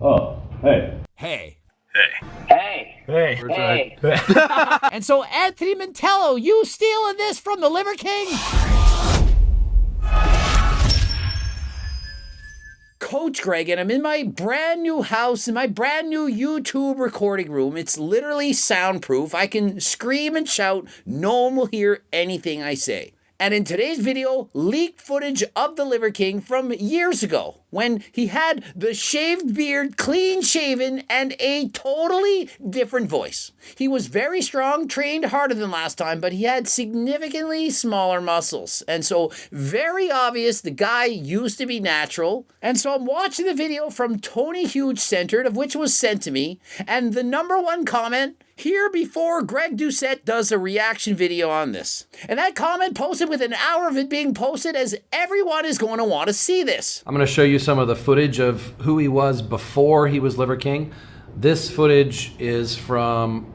Oh, hey. Hey. Hey. Hey. And so, Anthony Mantello, you stealing this from the Liver King? Coach Greg, and I'm in my brand new house, in my brand new YouTube recording room. It's literally soundproof. I can scream and shout. No one will hear anything I say. And in today's video, leaked footage of the Liver King from years ago, when he had the shaved beard, clean shaven, and a totally different voice. He was very strong, trained harder than last time, but he had significantly smaller muscles. And so very obvious the guy used to be natural. And so I'm watching the video from Tony Huge Centered, of which was sent to me. And the number one comment, here before Greg Doucette does a reaction video on this. And that comment posted with an hour of it being posted, as everyone is going to want to see this. I'm going to show you some of the footage of who he was before he was Liver King. This footage is from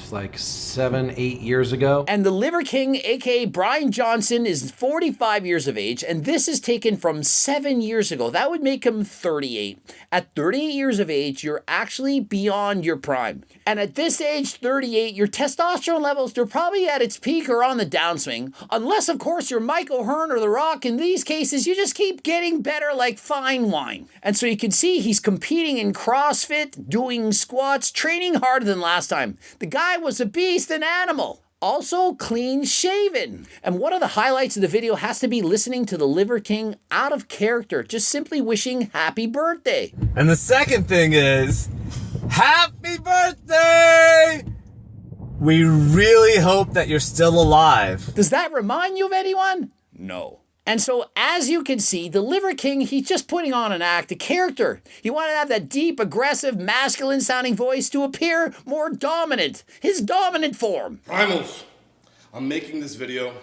like 7-8 years ago. And the Liver King, aka Brian Johnson, is 45 years of age, and this is taken from 7 years ago. That would make him 38. At 38 years of age, you're actually beyond your prime. And at this age, 38, your testosterone levels, they're probably at its peak or on the downswing. Unless, of course, you're Mike O'Hearn or The Rock. In these cases, you just keep getting better like fine wine. And so you can see he's competing in CrossFit, doing squats, training harder than last time. The guy was a beast, an animal. Also clean shaven. And one of the highlights of the video has to be listening to the Liver King out of character, just simply wishing happy birthday. And the second thing is, happy birthday! We really hope that you're still alive. Does that remind you of anyone? No. And so, as you can see, the Liver King, he's just putting on an act, a character. He wanted to have that deep, aggressive, masculine-sounding voice to appear more dominant. His dominant form. Primals, I'm making this video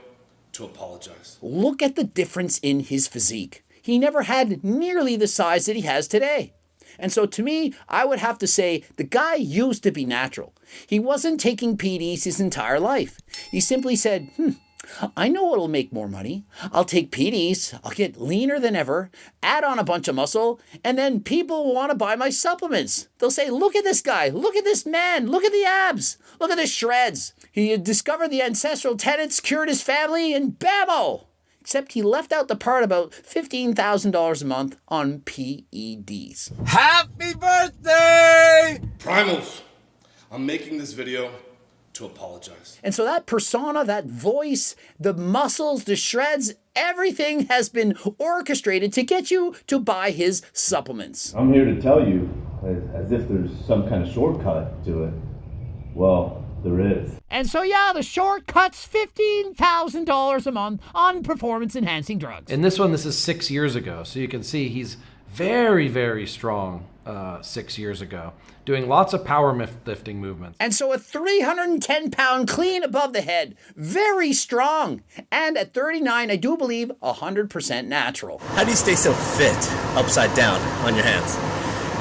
to apologize. Look at the difference in his physique. He never had nearly the size that he has today. And so to me, I would have to say the guy used to be natural. He wasn't taking PEDs his entire life. He simply said, I know what'll make more money. I'll take PEDs, I'll get leaner than ever, add on a bunch of muscle, and then people will want to buy my supplements. They'll say, look at this guy, look at this man, look at the abs, look at the shreds. He had discovered the ancestral tenets, cured his family, and bammo! Except he left out the part about $15,000 a month on PEDs. Happy birthday! Primals, I'm making this video to apologize. And so that persona, that voice, the muscles, the shreds, everything has been orchestrated to get you to buy his supplements. I'm here to tell you, as if there's some kind of shortcut to it. Well, there is. And so, yeah, the shortcut's $15,000 a month on performance-enhancing drugs. In this one, this is 6 years ago. So you can see he's very, very strong 6 years ago, doing lots of powerlifting movements. And so a 310-pound clean above the head, very strong. And at 39, I do believe 100% natural. How do you stay so fit upside down on your hands?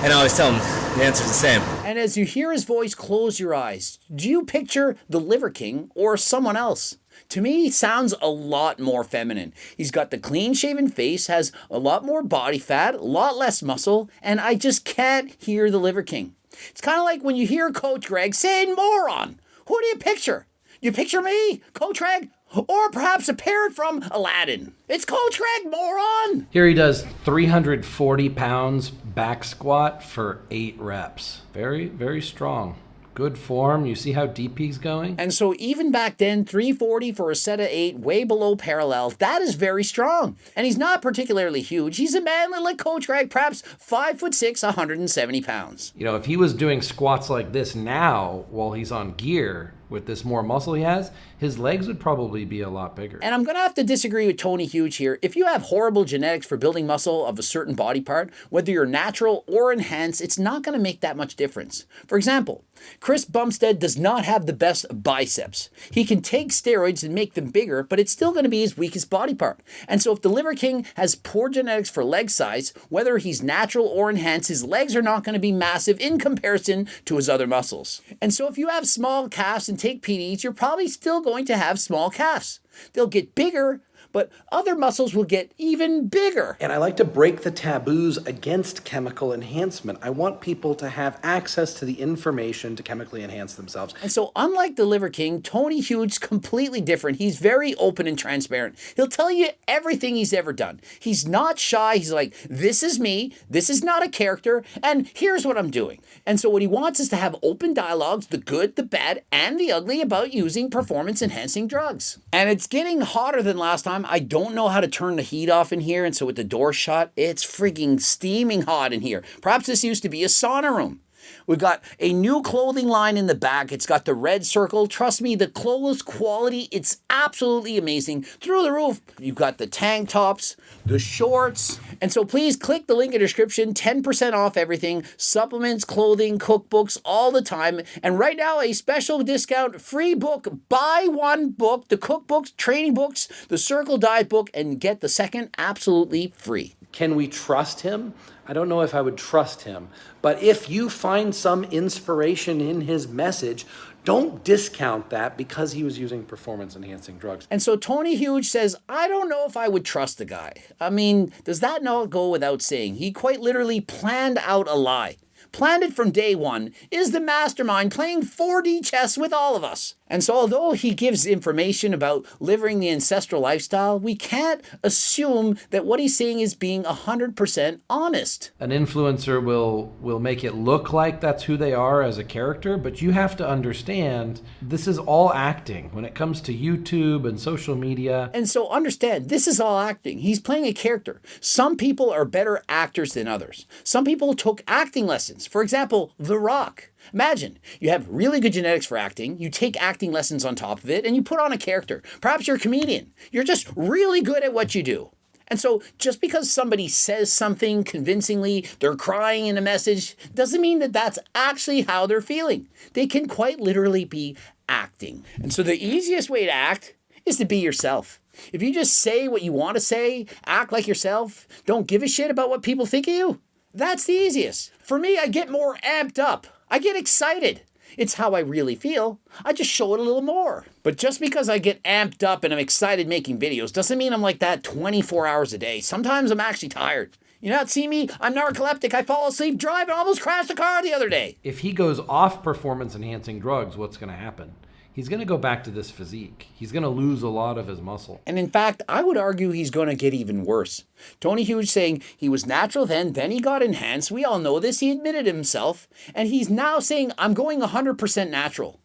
And I always tell him the answer's the same. And as you hear his voice, close your eyes. Do you picture the Liver King or someone else? To me, he sounds a lot more feminine. He's got the clean-shaven face, has a lot more body fat, a lot less muscle, and I just can't hear the Liver King. It's kind of like when you hear Coach Greg saying moron. Who do you picture? You picture me, Coach Greg? Or perhaps a parrot from Aladdin. It's Coach Greg, moron! Here he does 340 pounds back squat for 8 reps. Very, very strong. Good form. You see how deep he's going? And so even back then, 340 for a set of 8, way below parallel, that is very strong. And he's not particularly huge. He's a man like Coach Greg, perhaps 5'6", 170 pounds. You know, if he was doing squats like this now while he's on gear, with this more muscle he has, his legs would probably be a lot bigger. And I'm going to have to disagree with Tony Huge here. If you have horrible genetics for building muscle of a certain body part, whether you're natural or enhanced, it's not going to make that much difference. For example, Chris Bumstead does not have the best biceps. He can take steroids and make them bigger, but it's still going to be his weakest body part. And so if the Liver King has poor genetics for leg size, whether he's natural or enhanced, his legs are not going to be massive in comparison to his other muscles. And so if you have small calves and take PEDs, you're probably still going to have small calves. They'll get bigger, but other muscles will get even bigger. And I like to break the taboos against chemical enhancement. I want people to have access to the information to chemically enhance themselves. And so unlike the Liver King, Tony Huge's completely different. He's very open and transparent. He'll tell you everything he's ever done. He's not shy. He's like, this is me. This is not a character. And here's what I'm doing. And so what he wants is to have open dialogues, the good, the bad, and the ugly about using performance-enhancing drugs. And it's getting hotter than last time. I don't know how to turn the heat off in here, and so with the door shut, it's freaking steaming hot in here. Perhaps this used to be a sauna room. We've got a new clothing line in the back. It's got the red circle. Trust me, the clothes quality, it's absolutely amazing. Through the roof. You've got the tank tops, the shorts. And so please click the link in the description. 10% off everything. Supplements, clothing, cookbooks, all the time. And right now, a special discount, free book. Buy one book, the cookbooks, training books, the Circle Diet book, and get the second absolutely free. Can we trust him? I don't know if I would trust him. But if you find some inspiration in his message, don't discount that because he was using performance-enhancing drugs. And so Tony Huge says, I don't know if I would trust the guy. I mean, does that not go without saying? He quite literally planned out a lie. Planned it from day one, is the mastermind playing 4D chess with all of us. And so although he gives information about living the ancestral lifestyle, we can't assume that what he's saying is being 100% honest. An influencer will make it look like that's who they are as a character, but you have to understand this is all acting when it comes to YouTube and social media. And so understand, this is all acting. He's playing a character. Some people are better actors than others. Some people took acting lessons. For example, The Rock. Imagine, you have really good genetics for acting, you take acting lessons on top of it, and you put on a character. Perhaps you're a comedian. You're just really good at what you do. And so just because somebody says something convincingly, they're crying in a message, doesn't mean that that's actually how they're feeling. They can quite literally be acting. And so the easiest way to act is to be yourself. If you just say what you want to say, act like yourself, don't give a shit about what people think of you, that's the easiest. For me, I get more amped up. I get excited. It's how I really feel. I just show it a little more. But just because I get amped up and I'm excited making videos doesn't mean I'm like that 24 hours a day. Sometimes I'm actually tired. You not see me? I'm narcoleptic. I fall asleep driving, almost crashed a car the other day. If he goes off performance-enhancing drugs, what's going to happen? He's going to go back to this physique. He's going to lose a lot of his muscle. And in fact, I would argue he's going to get even worse. Tony Huge saying he was natural then he got enhanced. We all know this. He admitted himself. And he's now saying, I'm going 100% natural.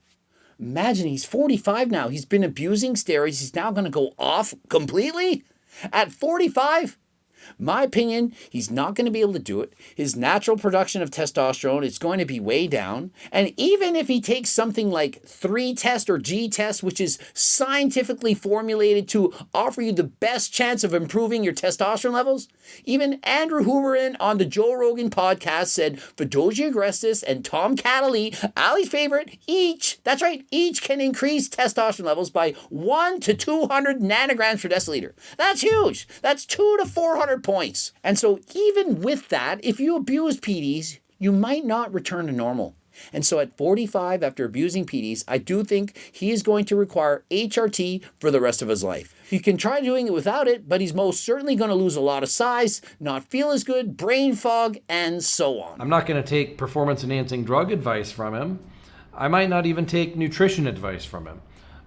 Imagine, he's 45 now. He's been abusing steroids. He's now going to go off completely? At 45? My opinion, he's not going to be able to do it. His natural production of testosterone is going to be way down. And even if he takes something like 3-test or G-test, which is scientifically formulated to offer you the best chance of improving your testosterone levels, even Andrew Huberman on the Joe Rogan podcast said Fedosia agrestis and Tom Catalee, Ali's favorite, each can increase testosterone levels by 1 to 200 nanograms per deciliter. That's huge. That's 2 to 400 points. And so even with that, if you abuse PEDs, you might not return to normal. And so at 45, after abusing PEDs, I do think he is going to require HRT for the rest of his life. He can try doing it without it, but he's most certainly going to lose a lot of size, not feel as good, brain fog, and so on. I'm not going to take performance-enhancing drug advice from him. I might not even take nutrition advice from him.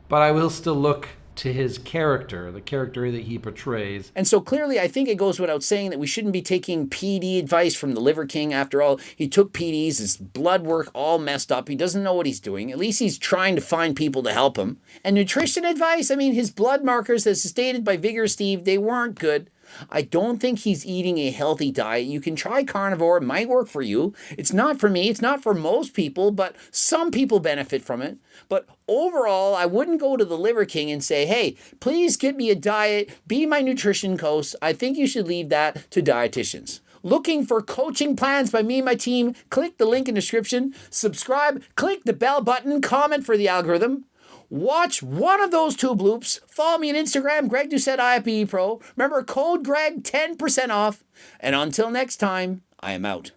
But I will still look to his character, the character that he portrays. And so clearly, I think it goes without saying that we shouldn't be taking PD advice from the Liver King. After all, he took PEDs, his blood work all messed up. He doesn't know what he's doing. At least he's trying to find people to help him. And nutrition advice, I mean, his blood markers, as stated by Vigor Steve, they weren't good. I don't think he's eating a healthy diet. You can try carnivore. It might work for you. It's not for me. It's not for most people, but some people benefit from it. But overall, I wouldn't go to the Liver King and say, hey, please get me a diet. Be my nutrition coach. I think you should leave that to dietitians. Looking for coaching plans by me and my team? Click the link in the description. Subscribe. Click the bell button. Comment for the algorithm. Watch one of those 2 bloops. Follow me on Instagram, Greg Doucette IFBE Pro. Remember, code Greg, 10% off. And until next time, I am out.